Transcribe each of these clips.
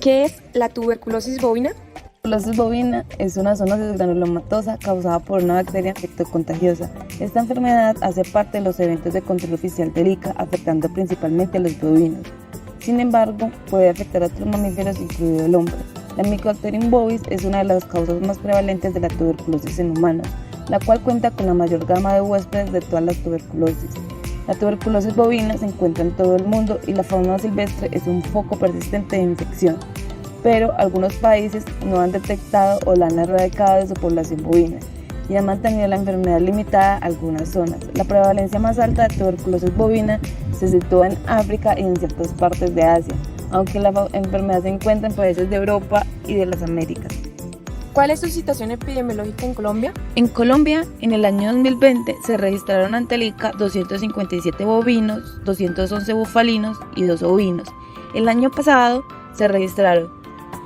¿Qué es la tuberculosis bovina? La tuberculosis bovina es una zoonosis granulomatosa causada por una bacteria infectocontagiosa. Esta enfermedad hace parte de los eventos de control oficial del ICA, afectando principalmente a los bovinos. Sin embargo, puede afectar a otros mamíferos, incluido el hombre. La Mycobacterium bovis es una de las causas más prevalentes de la tuberculosis en humanos, la cual cuenta con la mayor gama de huéspedes de todas las tuberculosis. La tuberculosis bovina se encuentra en todo el mundo y la fauna silvestre es un foco persistente de infección, pero algunos países no han detectado o la han erradicado de su población bovina y han mantenido la enfermedad limitada a algunas zonas. La prevalencia más alta de tuberculosis bovina se sitúa en África y en ciertas partes de Asia, aunque la enfermedad se encuentra en países de Europa y de las Américas. ¿Cuál es su situación epidemiológica en Colombia? En Colombia, en el año 2020, se registraron ante el ICA 257 bovinos, 211 bufalinos y 2 ovinos. El año pasado se registraron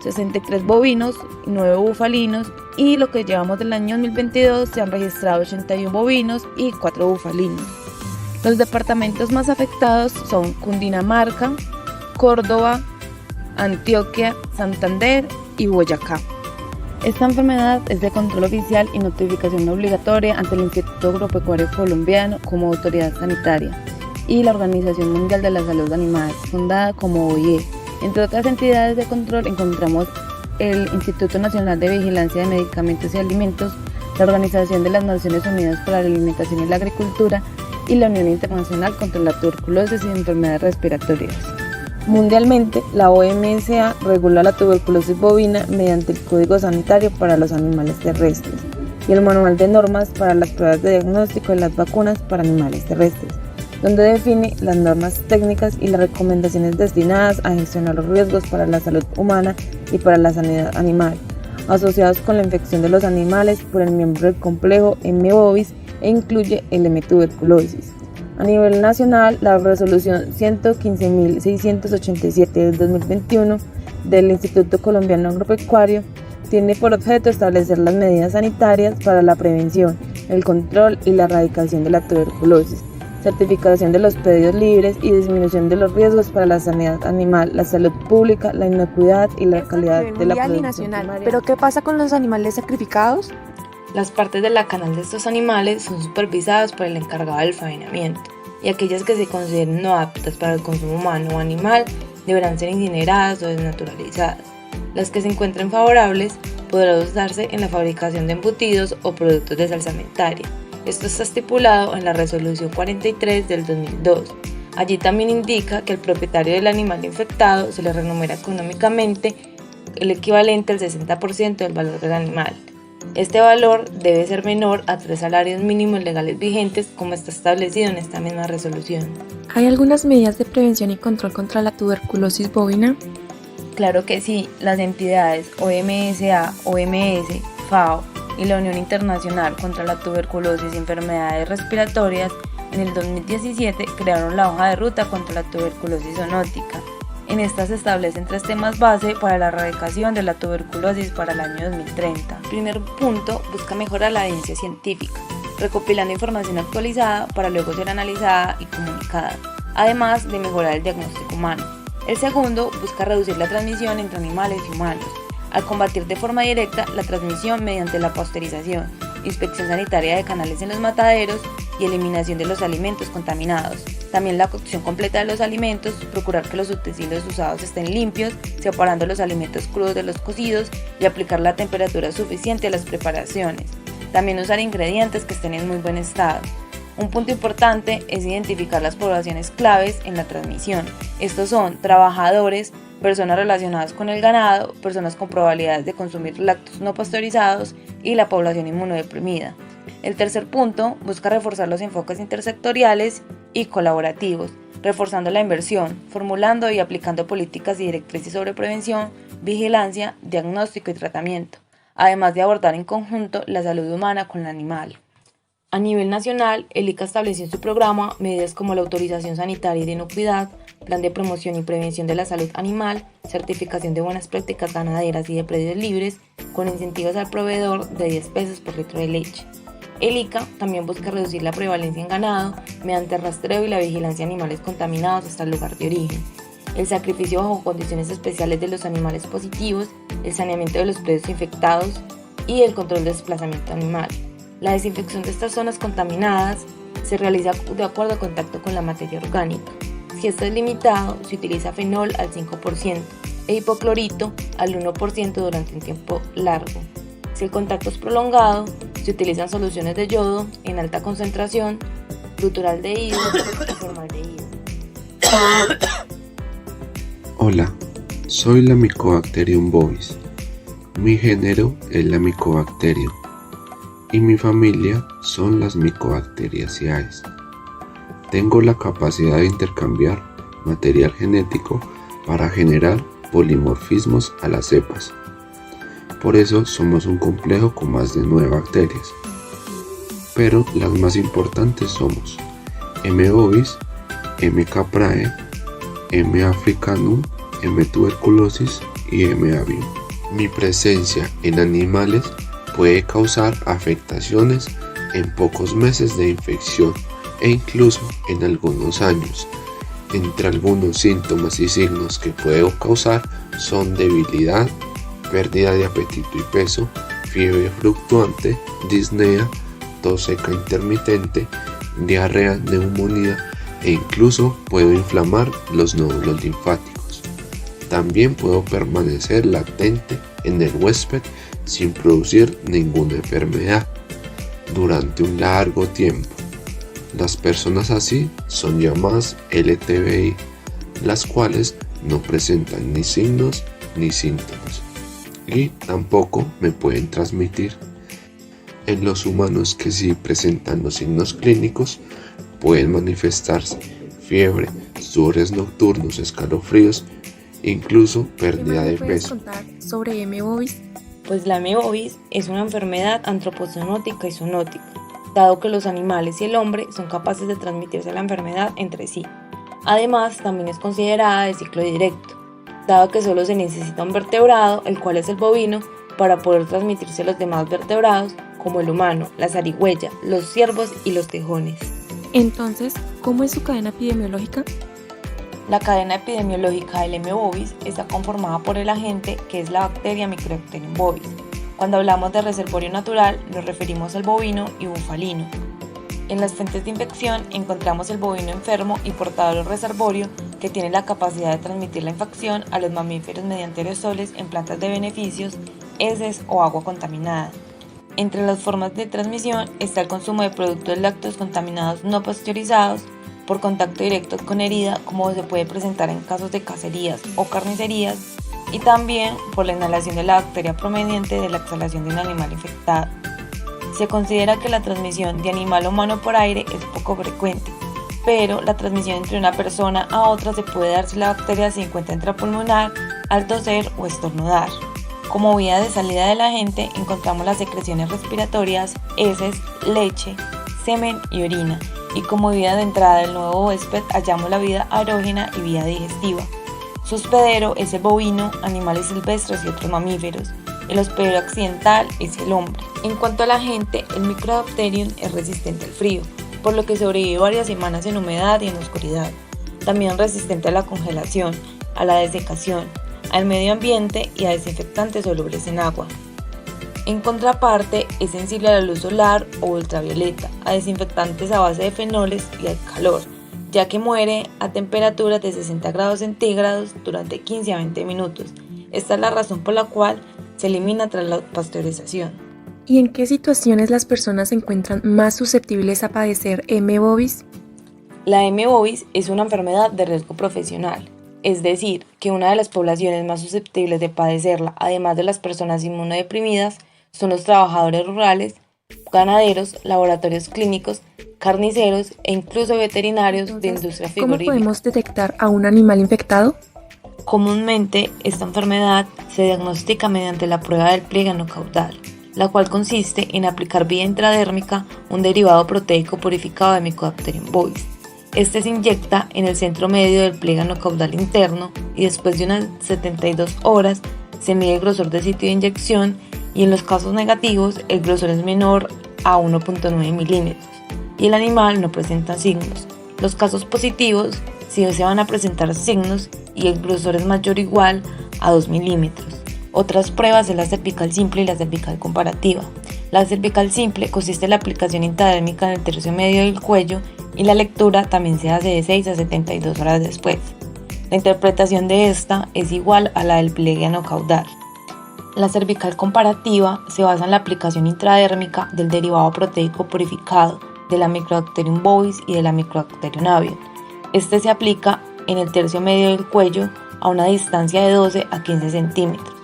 63 bovinos, 9 bufalinos y lo que llevamos del año 2022 se han registrado 81 bovinos y 4 bufalinos. Los departamentos más afectados son Cundinamarca, Córdoba, Antioquia, Santander y Boyacá. Esta enfermedad es de control oficial y notificación obligatoria ante el Instituto Agropecuario Colombiano como autoridad sanitaria y la Organización Mundial de la Salud Animal, fundada como OIE. Entre otras entidades de control encontramos el Instituto Nacional de Vigilancia de Medicamentos y Alimentos, la Organización de las Naciones Unidas para la Alimentación y la Agricultura y la Unión Internacional contra la Tuberculosis y Enfermedades Respiratorias. Mundialmente, la OMS regula la tuberculosis bovina mediante el Código Sanitario para los Animales Terrestres y el Manual de Normas para las pruebas de diagnóstico de las vacunas para animales terrestres, donde define las normas técnicas y las recomendaciones destinadas a gestionar los riesgos para la salud humana y para la sanidad animal, asociados con la infección de los animales por el miembro del complejo M. bovis e incluye el M. tuberculosis. A nivel nacional, la resolución 115.687 del 2021 del Instituto Colombiano Agropecuario tiene por objeto establecer las medidas sanitarias para la prevención, el control y la erradicación de la tuberculosis, certificación de los pedidos libres y disminución de los riesgos para la sanidad animal, la salud pública, la inocuidad y la calidad de la producción nacional. primaria. ¿Pero qué pasa con los animales sacrificados? Las partes de la canal de estos animales son supervisadas por el encargado del faenamiento y aquellas que se consideren no aptas para el consumo humano o animal deberán ser incineradas o desnaturalizadas. Las que se encuentren favorables podrán usarse en la fabricación de embutidos o productos de salsamentaria. Esto está estipulado en la resolución 43 del 2002. Allí también indica que al propietario del animal infectado se le remunera económicamente el equivalente al 60% del valor del animal. Este valor debe ser menor a 3 salarios mínimos legales vigentes, como está establecido en esta misma resolución. ¿Hay algunas medidas de prevención y control contra la tuberculosis bovina? Claro que sí, las entidades OMSA, OMS, FAO y la Unión Internacional contra la Tuberculosis y Enfermedades Respiratorias en el 2017 crearon la hoja de ruta contra la tuberculosis zoonótica. En esta se establecen 3 temas base para la erradicación de la tuberculosis para el año 2030. Primer punto, busca mejorar la evidencia científica, recopilando información actualizada para luego ser analizada y comunicada, además de mejorar el diagnóstico humano. El segundo, busca reducir la transmisión entre animales y humanos, al combatir de forma directa la transmisión mediante la pasteurización, inspección sanitaria de canales en los mataderos y eliminación de los alimentos contaminados. También la cocción completa de los alimentos, procurar que los utensilios usados estén limpios, separando los alimentos crudos de los cocidos y aplicar la temperatura suficiente a las preparaciones. También usar ingredientes que estén en muy buen estado. Un punto importante es identificar las poblaciones claves en la transmisión. Estos son trabajadores, personas relacionadas con el ganado, personas con probabilidades de consumir lácteos no pasteurizados y la población inmunodeprimida. El tercer punto busca reforzar los enfoques intersectoriales y colaborativos, reforzando la inversión, formulando y aplicando políticas y directrices sobre prevención, vigilancia, diagnóstico y tratamiento, además de abordar en conjunto la salud humana con el animal. A nivel nacional, el ICA estableció en su programa medidas como la autorización sanitaria y de inocuidad, plan de promoción y prevención de la salud animal, certificación de buenas prácticas ganaderas y de predios libres, con incentivos al proveedor de 10 pesos por litro de leche. El ICA también busca reducir la prevalencia en ganado mediante el rastreo y la vigilancia de animales contaminados hasta el lugar de origen. el sacrificio bajo condiciones especiales de los animales positivos, el saneamiento de los predios infectados y el control del desplazamiento animal. La desinfección de estas zonas contaminadas se realiza de acuerdo a contacto con la materia orgánica. Si esto es limitado, se utiliza fenol al 5% e hipoclorito al 1% durante un tiempo largo. Si el contacto es prolongado, se utilizan soluciones de yodo en alta concentración, gluturaldehído o formaldehído. Hola, soy la Mycobacterium bovis. Mi género es la Mycobacterium y mi familia son las Mycobacteriaceae. Tengo la capacidad de intercambiar material genético para generar polimorfismos a las cepas. Por eso somos un complejo con más de 9 bacterias. Pero las más importantes somos M. bovis, M. caprae, M. africanum, M. tuberculosis y M. avium. Mi presencia en animales puede causar afectaciones en pocos meses de infección e incluso en algunos años. Entre algunos síntomas y signos que puede causar son debilidad, pérdida de apetito y peso, fiebre fluctuante, disnea, tos seca intermitente, diarrea, neumonía e incluso puedo inflamar los nódulos linfáticos. También puedo permanecer latente en el huésped sin producir ninguna enfermedad durante un largo tiempo. Las personas así son llamadas LTBI, las cuales no presentan ni signos ni síntomas y tampoco me pueden transmitir. En los humanos que sí presentan los signos clínicos pueden manifestarse fiebre, sudores nocturnos, escalofríos, incluso pérdida de ¿Qué puedes peso. contar sobre M. bovis? Pues la M. bovis es una enfermedad antropozoonótica y zoonótica, dado que los animales y el hombre son capaces de transmitirse la enfermedad entre sí. Además, también es considerada de ciclo directo, dado que solo se necesita un vertebrado, el cual es el bovino, para poder transmitirse a los demás vertebrados, como el humano, la zarigüeya, los ciervos y los tejones. Entonces, ¿cómo es su cadena epidemiológica? La cadena epidemiológica del M. bovis está conformada por el agente que es la bacteria Mycobacterium bovis. Cuando hablamos de reservorio natural, nos referimos al bovino y bufalino. En las fuentes de infección encontramos el bovino enfermo y portador del reservorio que tiene la capacidad de transmitir la infección a los mamíferos mediante aerosoles en plantas de beneficios, heces o agua contaminada. Entre las formas de transmisión está el consumo de productos lácteos contaminados no pasteurizados por contacto directo con herida, como se puede presentar en casos de cacerías o carnicerías, y también por la inhalación de la bacteria proveniente de la exhalación de un animal infectado. Se considera que la transmisión de animal a humano por aire es poco frecuente, pero la transmisión entre una persona a otra se puede dar si la bacteria se encuentra intrapulmonar, al toser o estornudar. Como vía de salida del agente encontramos las secreciones respiratorias, heces, leche, semen y orina, y como vía de entrada del nuevo huésped hallamos la vía aerógena y vía digestiva. Su hospedero es el bovino, animales silvestres y otros mamíferos. El hospedero accidental es el hombre. En cuanto al agente, el Mycobacterium es resistente al frío, por lo que sobrevive varias semanas en humedad y en oscuridad. También resistente a la congelación, a la desecación, al medio ambiente y a desinfectantes solubles en agua. En contraparte, es sensible a la luz solar o ultravioleta, a desinfectantes a base de fenoles y al calor, ya que muere a temperaturas de 60 grados centígrados durante 15 a 20 minutos. Esta es la razón por la cual se elimina tras la pasteurización. ¿Y en qué situaciones las personas se encuentran más susceptibles a padecer M. bovis? La M. bovis es una enfermedad de riesgo profesional, es decir, que una de las poblaciones más susceptibles de padecerla, además de las personas inmunodeprimidas, son los trabajadores rurales, ganaderos, laboratorios clínicos, carniceros e incluso veterinarios. Entonces, de industria frigorífica. ¿Cómo podemos detectar a un animal infectado? Comúnmente, esta enfermedad se diagnostica mediante la prueba del pliegue anocaudal, la cual consiste en aplicar vía intradérmica un derivado proteico purificado de Mycobacterium bovis. Este se inyecta en el centro medio del pliegue anocaudal interno y después de unas 72 horas se mide el grosor del sitio de inyección y en los casos negativos el grosor es menor a 1.9 milímetros y el animal no presenta signos. Los casos positivos si se van a presentar signos y el grosor es mayor o igual a 2 milímetros. Otras pruebas es la cervical simple y la cervical comparativa. La cervical simple consiste en la aplicación intradérmica en el tercio medio del cuello y la lectura también se hace de 6 a 72 horas después. La interpretación de esta es igual a la del pliegue anocaudal. La cervical comparativa se basa en la aplicación intradérmica del derivado proteico purificado de la Mycobacterium bovis y de la Mycobacterium avium. Este se aplica en el tercio medio del cuello a una distancia de 12 a 15 centímetros.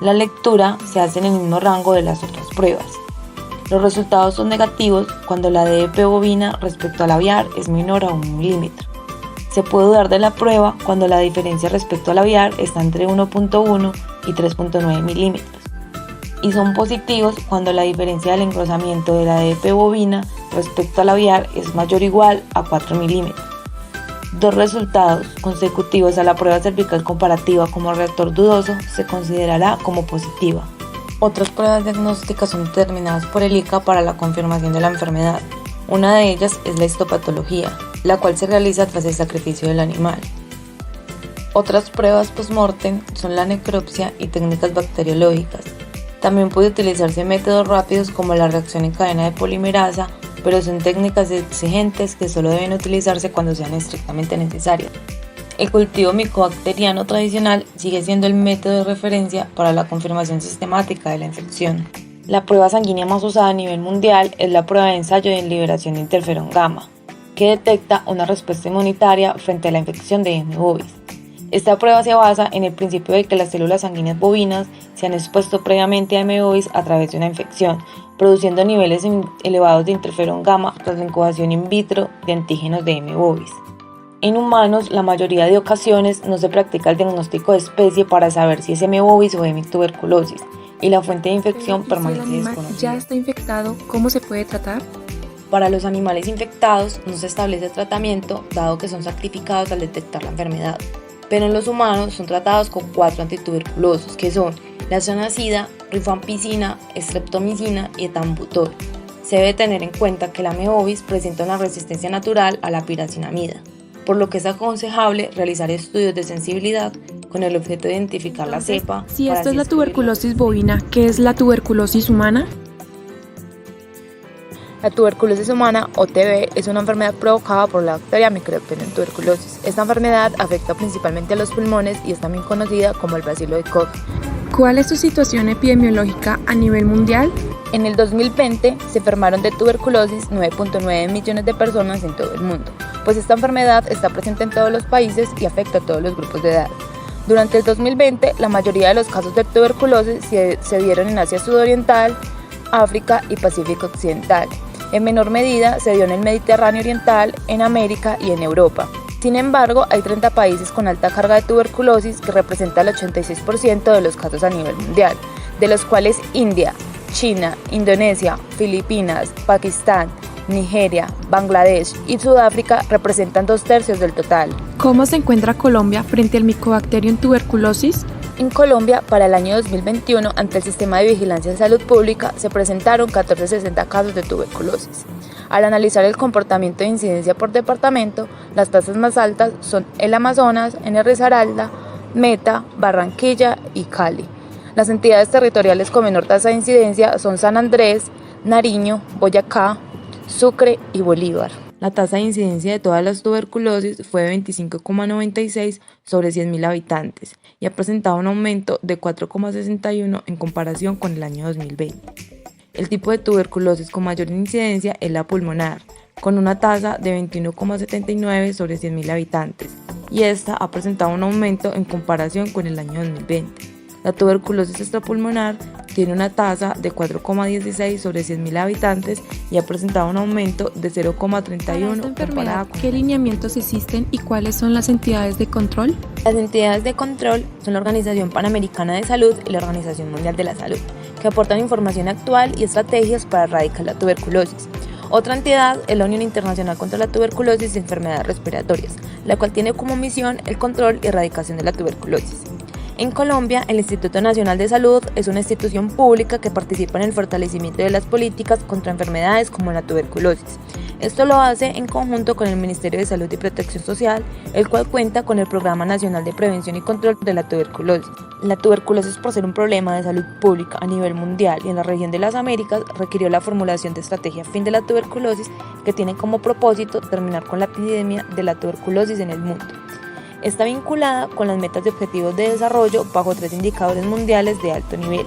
La lectura se hace en el mismo rango de las otras pruebas. Los resultados son negativos cuando la DEP bovina respecto al aviar es menor a 1 milímetro. Se puede dudar de la prueba cuando la diferencia respecto al aviar está entre 1.1 y 3.9 milímetros. Y son positivos cuando la diferencia del engrosamiento de la DEP bovina respecto al aviar es mayor o igual a 4 milímetros. Dos resultados consecutivos a la prueba cervical comparativa como reactor dudoso se considerará como positiva. Otras pruebas diagnósticas son determinadas por el ICA para la confirmación de la enfermedad. Una de ellas es la histopatología, la cual se realiza tras el sacrificio del animal. Otras pruebas post-mortem son la necropsia y técnicas bacteriológicas. También puede utilizarse métodos rápidos como la reacción en cadena de polimerasa, pero son técnicas exigentes que solo deben utilizarse cuando sean estrictamente necesarias. El cultivo micobacteriano tradicional sigue siendo el método de referencia para la confirmación sistemática de la infección. La prueba sanguínea más usada a nivel mundial es la prueba de ensayo de liberación de interferón gamma, que detecta una respuesta inmunitaria frente a la infección de M. bovis. Esta prueba se basa en el principio de que las células sanguíneas bovinas se han expuesto previamente a M. bovis a través de una infección, produciendo niveles elevados de interferón gamma tras la incubación in vitro de antígenos de M. bovis. En humanos, la mayoría de ocasiones no se practica el diagnóstico de especie para saber si es M. bovis o M. tuberculosis, y la fuente de infección permanece Si el animal desconocida. ya está infectado, ¿cómo se puede tratar? Para los animales infectados no se establece tratamiento, dado que son sacrificados al detectar la enfermedad. Pero en los humanos son tratados con 4 antituberculosos, que son la isoniazida, rifampicina, streptomicina y etambutol. Se debe tener en cuenta que la M. bovis presenta una resistencia natural a la piracinamida, por lo que es aconsejable realizar estudios de sensibilidad con el objeto de identificar la cepa. Si para esto es así la excluirla. tuberculosis bovina, ¿qué es la tuberculosis humana? La tuberculosis humana, o TB, es una enfermedad provocada por la bacteria Mycobacterium tuberculosis. Esta enfermedad afecta principalmente a los pulmones y es también conocida como el bacilo de Koch. ¿Cuál es su situación epidemiológica a nivel mundial? En el 2020 se enfermaron de tuberculosis 9.9 millones de personas en todo el mundo, pues esta enfermedad está presente en todos los países y afecta a todos los grupos de edad. Durante el 2020, la mayoría de los casos de tuberculosis se dieron en Asia Sudoriental, África y Pacífico Occidental. En menor medida se dio en el Mediterráneo Oriental, en América y en Europa. Sin embargo, hay 30 países con alta carga de tuberculosis que representa el 86% de los casos a nivel mundial, de los cuales India, China, Indonesia, Filipinas, Pakistán, Nigeria, Bangladesh y Sudáfrica representan 2/3 del total. ¿Cómo se encuentra Colombia frente al Mycobacterium tuberculosis? En Colombia, para el año 2021, ante el Sistema de Vigilancia en Salud Pública, se presentaron 1460 casos de tuberculosis. Al analizar el comportamiento de incidencia por departamento, las tasas más altas son el Amazonas, en Risaralda, Meta, Barranquilla y Cali. Las entidades territoriales con menor tasa de incidencia son San Andrés, Nariño, Boyacá, Sucre y Bolívar. La tasa de incidencia de todas las tuberculosis fue de 25,96 sobre 100.000 habitantes y ha presentado un aumento de 4,61 en comparación con el año 2020. El tipo de tuberculosis con mayor incidencia es la pulmonar, con una tasa de 21,79 sobre 100.000 habitantes, y esta ha presentado un aumento en comparación con el año 2020. La tuberculosis extrapulmonar tiene una tasa de 4,16 sobre 100.000 habitantes y ha presentado un aumento de 0,31 comparada con... ¿Qué lineamientos existen y cuáles son las entidades de control? Las entidades de control son la Organización Panamericana de Salud y la Organización Mundial de la Salud, que aportan información actual y estrategias para erradicar la tuberculosis. Otra entidad es la Unión Internacional contra la Tuberculosis y Enfermedades Respiratorias, la cual tiene como misión el control y erradicación de la tuberculosis. En Colombia, el Instituto Nacional de Salud es una institución pública que participa en el fortalecimiento de las políticas contra enfermedades como la tuberculosis. Esto lo hace en conjunto con el Ministerio de Salud y Protección Social, el cual cuenta con el Programa Nacional de Prevención y Control de la Tuberculosis. La tuberculosis, por ser un problema de salud pública a nivel mundial y en la región de las Américas, requirió la formulación de estrategia fin de la tuberculosis que tiene como propósito terminar con la epidemia de la tuberculosis en el mundo. Está vinculada con las metas y objetivos de desarrollo bajo 3 indicadores mundiales de alto nivel.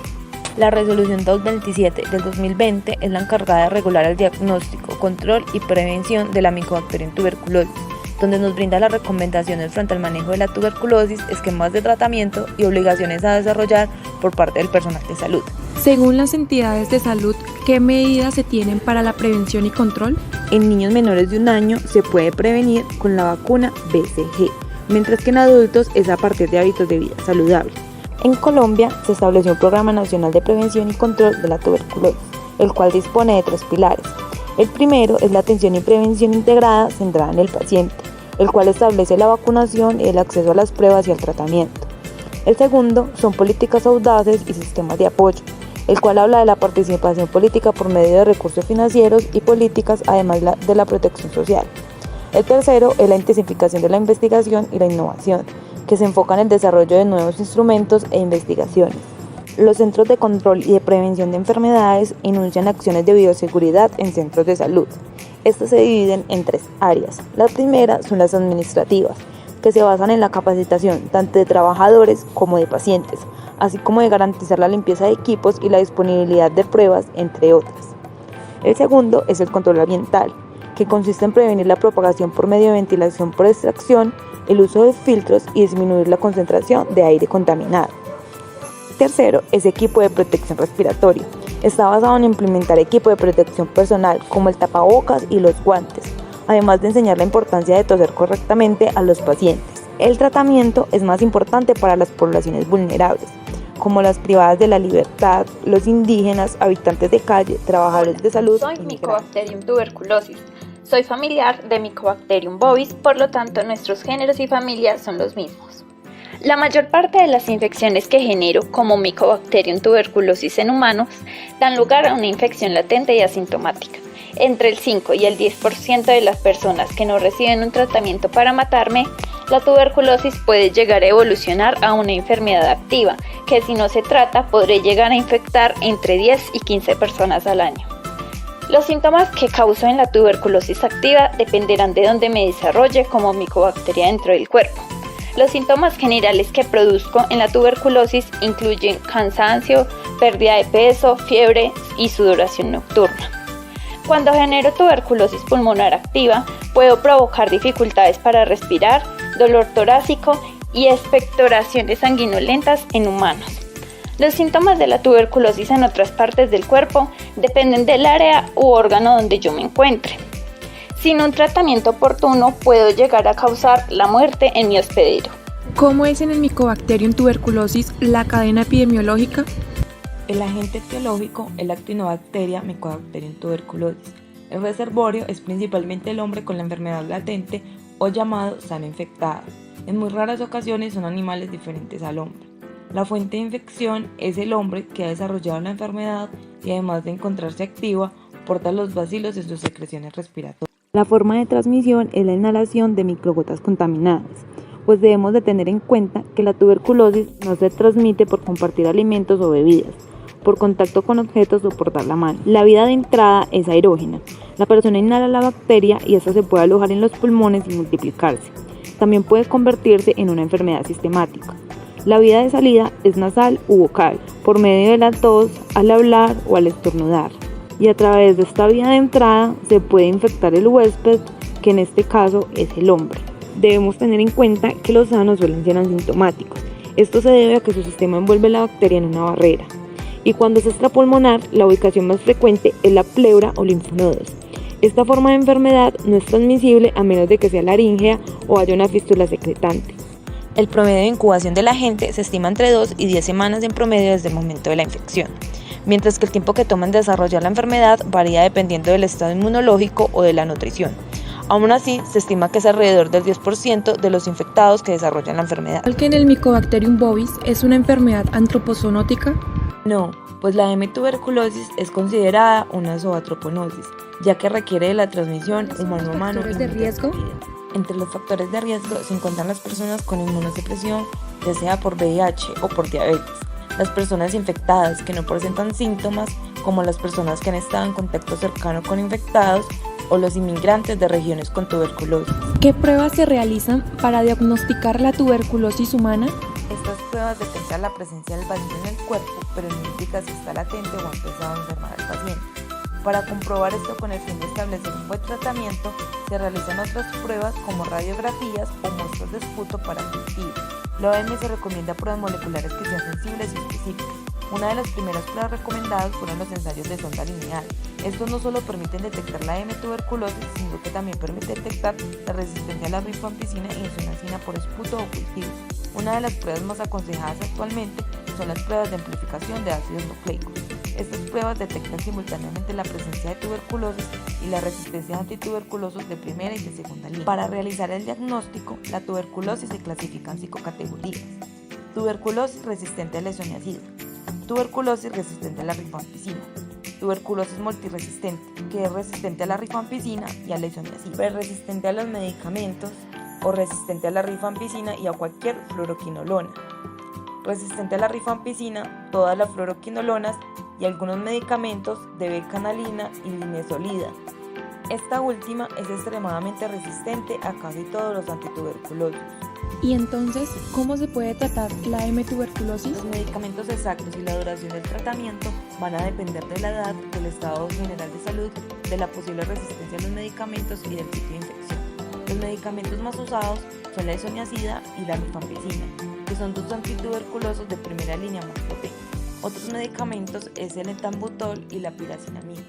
La Resolución 227 del 2020 es la encargada de regular el diagnóstico, control y prevención de la Mycobacterium tuberculosis, donde nos brinda las recomendaciones frente al manejo de la tuberculosis, esquemas de tratamiento y obligaciones a desarrollar por parte del personal de salud. Según las entidades de salud, ¿qué medidas se tienen para la prevención y control? En niños menores de 1 año se puede prevenir con la vacuna BCG, mientras que en adultos es a partir de hábitos de vida saludables. En Colombia se estableció un Programa Nacional de Prevención y Control de la Tuberculosis, el cual dispone de 3 pilares. El primero es la atención y prevención integrada centrada en el paciente, el cual establece la vacunación y el acceso a las pruebas y al tratamiento. El segundo son políticas audaces y sistemas de apoyo, el cual habla de la participación política por medio de recursos financieros y políticas, además de la protección social. El tercero es la intensificación de la investigación y la innovación, que se enfoca en el desarrollo de nuevos instrumentos e investigaciones. Los centros de control y de prevención de enfermedades enuncian acciones de bioseguridad en centros de salud. Estas se dividen en 3 áreas. La primera son las administrativas, que se basan en la capacitación tanto de trabajadores como de pacientes, así como de garantizar la limpieza de equipos y la disponibilidad de pruebas, entre otras. El segundo es el control ambiental, que consiste en prevenir la propagación por medio de ventilación por extracción, el uso de filtros y disminuir la concentración de aire contaminado. Tercero es equipo de protección respiratoria. Está basado en implementar equipo de protección personal como el tapabocas y los guantes, además de enseñar la importancia de toser correctamente a los pacientes. El tratamiento es más importante para las poblaciones vulnerables, como las privadas de la libertad, los indígenas, habitantes de calle, trabajadores de salud. Soy Mycobacterium tuberculosis. Soy familiar de Mycobacterium bovis, por lo tanto nuestros géneros y familias son los mismos. La mayor parte de las infecciones que genero, como Mycobacterium tuberculosis en humanos, dan lugar a una infección latente y asintomática. Entre el 5 y el 10% de las personas que no reciben un tratamiento para matarme, la tuberculosis puede llegar a evolucionar a una enfermedad activa, que si no se trata podré llegar a infectar entre 10 y 15 personas al año. Los síntomas que causo en la tuberculosis activa dependerán de dónde me desarrolle como micobacteria dentro del cuerpo. Los síntomas generales que produzco en la tuberculosis incluyen cansancio, pérdida de peso, fiebre y sudoración nocturna. Cuando genero tuberculosis pulmonar activa, puedo provocar dificultades para respirar, dolor torácico y expectoraciones sanguinolentas en humanos. Los síntomas de la tuberculosis en otras partes del cuerpo dependen del área u órgano donde yo me encuentre. Sin un tratamiento oportuno puedo llegar a causar la muerte en mi hospedero. ¿Cómo es en el Mycobacterium tuberculosis la cadena epidemiológica? El agente etiológico es la actinobacteria Mycobacterium tuberculosis. El reservorio es principalmente el hombre con la enfermedad latente o llamado sano infectado. En muy raras ocasiones son animales diferentes al hombre. La fuente de infección es el hombre que ha desarrollado la enfermedad y además de encontrarse activa, porta los bacilos en sus secreciones respiratorias. La forma de transmisión es la inhalación de microgotas contaminadas, pues debemos de tener en cuenta que la tuberculosis no se transmite por compartir alimentos o bebidas, por contacto con objetos o por dar la mano. La vía de entrada es aerógena. La persona inhala la bacteria y esta se puede alojar en los pulmones y multiplicarse. También puede convertirse en una enfermedad sistemática. La vía de salida es nasal u vocal, por medio de la tos, al hablar o al estornudar. Y a través de esta vía de entrada se puede infectar el huésped, que en este caso es el hombre. Debemos tener en cuenta que los sanos suelen ser asintomáticos. Esto se debe a que su sistema envuelve la bacteria en una barrera. Y cuando es extrapulmonar, la ubicación más frecuente es la pleura o linfonodos. Esta forma de enfermedad no es transmisible a menos de que sea laríngea o haya una fístula secretante. El promedio de incubación del agente se estima entre 2 y 10 semanas en promedio desde el momento de la infección, mientras que el tiempo que toma en desarrollar la enfermedad varía dependiendo del estado inmunológico o de la nutrición. Aún así, se estima que es alrededor del 10% de los infectados que desarrollan la enfermedad. ¿Igual que en el Mycobacterium bovis es una enfermedad antropozoonótica? No, pues la M-tuberculosis es considerada una zootroponosis, ya que requiere de la transmisión humano a mano. ¿Factores de riesgo? Entre los factores de riesgo se encuentran las personas con inmunosupresión, ya sea por VIH o por diabetes, las personas infectadas que no presentan síntomas, como las personas que han estado en contacto cercano con infectados, o los inmigrantes de regiones con tuberculosis. ¿Qué pruebas se realizan para diagnosticar la tuberculosis humana? Estas pruebas detectan la presencia del bacilo en el cuerpo, pero no indica si está latente o ha empezado a enfermar al paciente. Para comprobar esto con el fin de establecer un buen tratamiento, se realizan otras pruebas como radiografías o muestras de esputo para cultivo. La OMS recomienda pruebas moleculares que sean sensibles y específicas. Una de las primeras pruebas recomendadas fueron los ensayos de sonda lineal. Estos no solo permiten detectar la M-tuberculosis, sino que también permite detectar la resistencia a la rifampicina y isoniazida por esputo o cultivo. Una de las pruebas más aconsejadas actualmente son las pruebas de amplificación de ácidos nucleicos. Estas pruebas detectan simultáneamente la presencia de tuberculosis y la resistencia a antituberculosos de primera y de segunda línea. Para realizar el diagnóstico, la tuberculosis se clasifica en 5 categorías. Tuberculosis resistente a la isoniazida, tuberculosis resistente a la rifampicina, tuberculosis multiresistente, que es resistente a la rifampicina y a la isoniazida, resistente a los medicamentos o resistente a la rifampicina y a cualquier fluoroquinolona, resistente a la rifampicina, todas las fluoroquinolonas y algunos medicamentos de becanalina y linezolida. Esta última es extremadamente resistente a casi todos los antituberculosos. Y entonces, ¿cómo se puede tratar la M-tuberculosis? Los medicamentos exactos y la duración del tratamiento van a depender de la edad, del estado general de salud, de la posible resistencia a los medicamentos y del sitio de infección. Los medicamentos más usados son la isoniazida y la rifampicina, que son dos antituberculosos de primera línea más potentes. Otros medicamentos es el etambutol y la piracinamida.